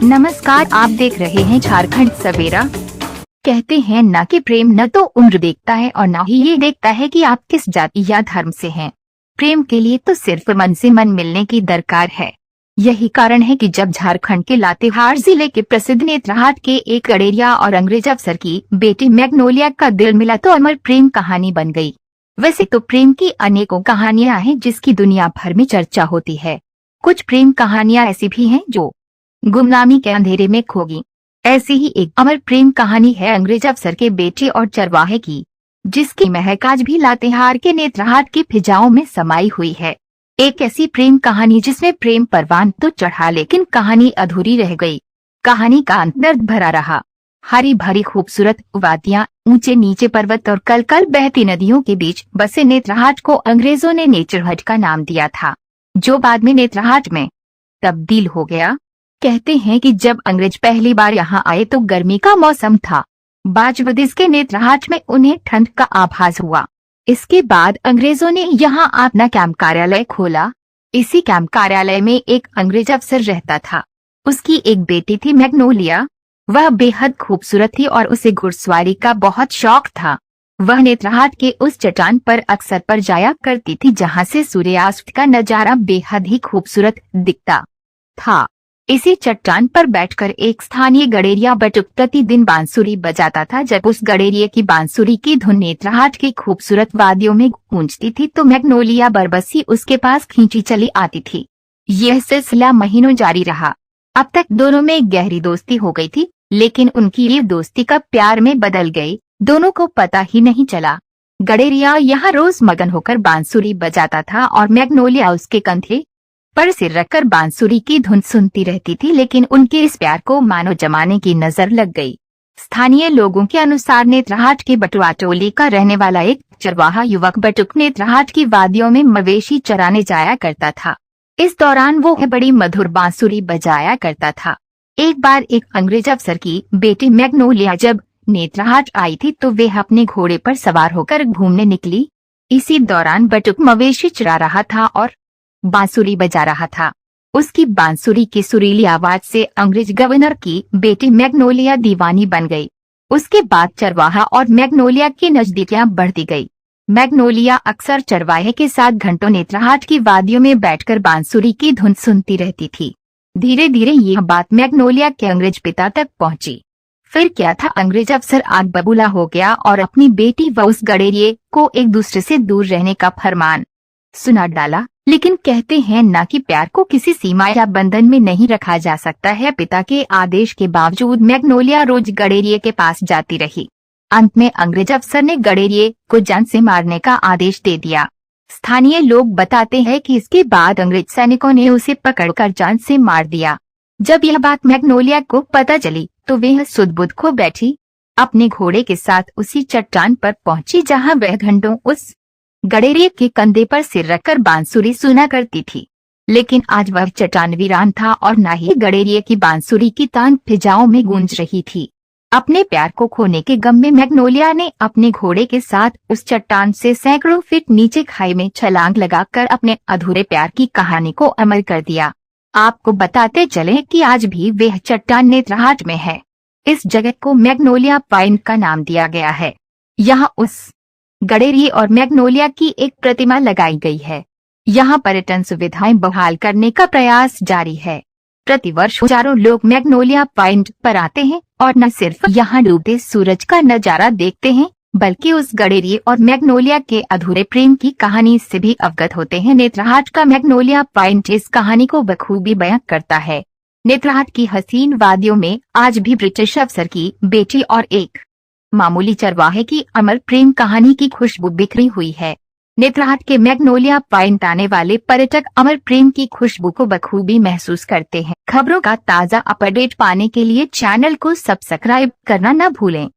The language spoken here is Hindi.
नमस्कार, आप देख रहे हैं झारखंड सवेरा। कहते हैं न कि प्रेम न तो उम्र देखता है और न ही ये देखता है कि आप किस जाति या धर्म से हैं। प्रेम के लिए तो सिर्फ मन से मन मिलने की दरकार है। यही कारण है कि जब झारखंड के लातेहार जिले के प्रसिद्ध नेत्राहाट के एक गडेरिया और अंग्रेज अफसर की बेटी मैग्नोलिया का दिल मिला तो अमर प्रेम कहानी बन गई। वैसे तो प्रेम की अनेकों कहानियां हैं जिसकी दुनिया भर में चर्चा होती है। कुछ प्रेम कहानियां ऐसी भी हैं जो गुमनामी के अंधेरे में खोगी। ऐसी ही एक अमर प्रेम कहानी है अंग्रेज अफसर के बेटे और चरवाहे की, जिसकी महक आज भी लातेहार के नेत्राहाट की फिजाओं में समाई हुई है। एक ऐसी प्रेम कहानी जिसमें प्रेम परवान तो चढ़ा लेकिन कहानी अधूरी रह गई। कहानी का अंत दर्द भरा रहा। हरी भरी खूबसूरत वादियां, ऊंचे नीचे पर्वत और कल कल बहती नदियों के बीच बसे नेत्राहाट को अंग्रेजों ने नेचरहट का नाम दिया था, जो बाद में नेत्राहाट में तब्दील हो गया। कहते हैं कि जब अंग्रेज पहली बार यहाँ आए तो गर्मी का मौसम था। बावजूद के नेत्राहाट में उन्हें ठंड का आभास हुआ। इसके बाद अंग्रेजों ने यहाँ अपना कैंप कार्यालय खोला। इसी कैंप कार्यालय में एक अंग्रेज अफसर रहता था। उसकी एक बेटी थी मैग्नोलिया। वह बेहद खूबसूरत थी और उसे घुड़सवारी का बहुत शौक था। वह नेत्राहाट के उस चट्टान पर अक्सर पर जाया करती थी जहाँ से सूर्यास्त का नजारा बेहद ही खूबसूरत दिखता था। इसी चट्टान पर बैठकर एक स्थानीय गडेरिया बटुक प्रतिदिन बांसुरी बजाता था। जब उस गडेरिये की बांसुरी की धुन नेत्राहाट की खूबसूरत वादियों में गूंजती थी तो मैग्नोलिया बरबसी उसके पास खींची चली आती थी। यह सिलसिला महीनों जारी रहा। अब तक दोनों में गहरी दोस्ती हो गई थी, लेकिन उनकी ये दोस्ती कब प्यार में बदल गई दोनों को पता ही नहीं चला। गडेरिया यहाँ रोज मगन होकर बांसुरी बजाता था और मैग्नोलिया उसके कंधे पर सिर रखकर बांसुरी की धुन सुनती रहती थी, लेकिन उनके इस प्यार को मानो जमाने की नजर लग गई। स्थानीय लोगों के अनुसार नेत्राहाट के बटुआ टोली का रहने वाला एक चरवाहा युवक बटुक नेत्राहाट की वादियों में मवेशी चराने जाया करता था। इस दौरान वो बड़ी मधुर बांसुरी बजाया करता था। एक बार एक अंग्रेज अफसर की बेटी मैग्नोलिया जब नेत्राहाट आई थी तो वे अपने घोड़े पर सवार होकर घूमने निकली। इसी दौरान बटुक मवेशी चरा रहा था और बांसुरी बजा रहा था। उसकी बांसुरी की सुरीली आवाज से अंग्रेज गवर्नर की बेटी मैग्नोलिया दीवानी बन गई। उसके बाद चरवाहा और मैग्नोलिया की नजदीकियां बढ़ती गई। मैग्नोलिया अक्सर चरवाहे के साथ घंटों नेत्राहाट की वादियों में बैठकर बांसुरी की धुन सुनती रहती थी। धीरे धीरे यह बात मैग्नोलिया के अंग्रेज पिता तक पहुंची। फिर क्या था, अंग्रेज अफसर आग बबूला हो गया और अपनी बेटी व उस गडेरिये को एक दूसरे से दूर रहने का फरमान सुना डाला। लेकिन कहते हैं न कि प्यार को किसी सीमा या बंधन में नहीं रखा जा सकता है। पिता के आदेश के बावजूद मैग्नोलिया रोज गडेरिये के पास जाती रही। अंत में अंग्रेज अफसर ने गडेरिये को जान से मारने का आदेश दे दिया। स्थानीय लोग बताते हैं कि इसके बाद अंग्रेज सैनिकों ने उसे पकड़कर जान से मार दिया। जब यह बात मैग्नोलिया को पता चली तो वह सुध-बुध खो बैठी। अपने घोड़े के साथ उसी चट्टान पर पहुंची जहाँ वह घंटों उस गडेरिये के कंधे पर सिर रखकर बांसुरी सुना करती थी। लेकिन आज वह चट्टान वीरान था और न ही गडेरिये की बांसुरी की तान फिजाओं में गूंज रही थी। अपने प्यार को खोने के गम में मैग्नोलिया ने अपने घोड़े के साथ उस चट्टान से सैकड़ों फीट नीचे खाई में छलांग लगाकर अपने अधूरे प्यार की कहानी को अमर कर दिया। आपको बताते चले कि आज भी वह चट्टान नेत्राहाट में है। इस जगह को मैग्नोलिया पॉइंट का नाम दिया गया है। यहाँ उस गडेरिये और मैग्नोलिया की एक प्रतिमा लगाई गई है। यहाँ पर्यटन सुविधाएं बहाल करने का प्रयास जारी है। प्रतिवर्ष हजारों लोग मैग्नोलिया पॉइंट पर आते हैं और न सिर्फ यहाँ डूबते सूरज का नजारा देखते हैं, बल्कि उस गडेरिये और मैग्नोलिया के अधूरे प्रेम की कहानी से भी अवगत होते हैं। नेत्राहाट का मैग्नोलिया पॉइंट इस कहानी को बखूबी बयां करता है। नेत्राहाट की हसीन वादियों में आज भी ब्रिटिश अफसर की बेटी और एक मामूली चरवाहे की अमर प्रेम कहानी की खुशबू बिखरी हुई है। नेत्राहाट के मैग्नोलिया पॉइंट आने वाले पर्यटक अमर प्रेम की खुशबू को बखूबी महसूस करते हैं। खबरों का ताज़ा अपडेट पाने के लिए चैनल को सब्सक्राइब करना न भूलें।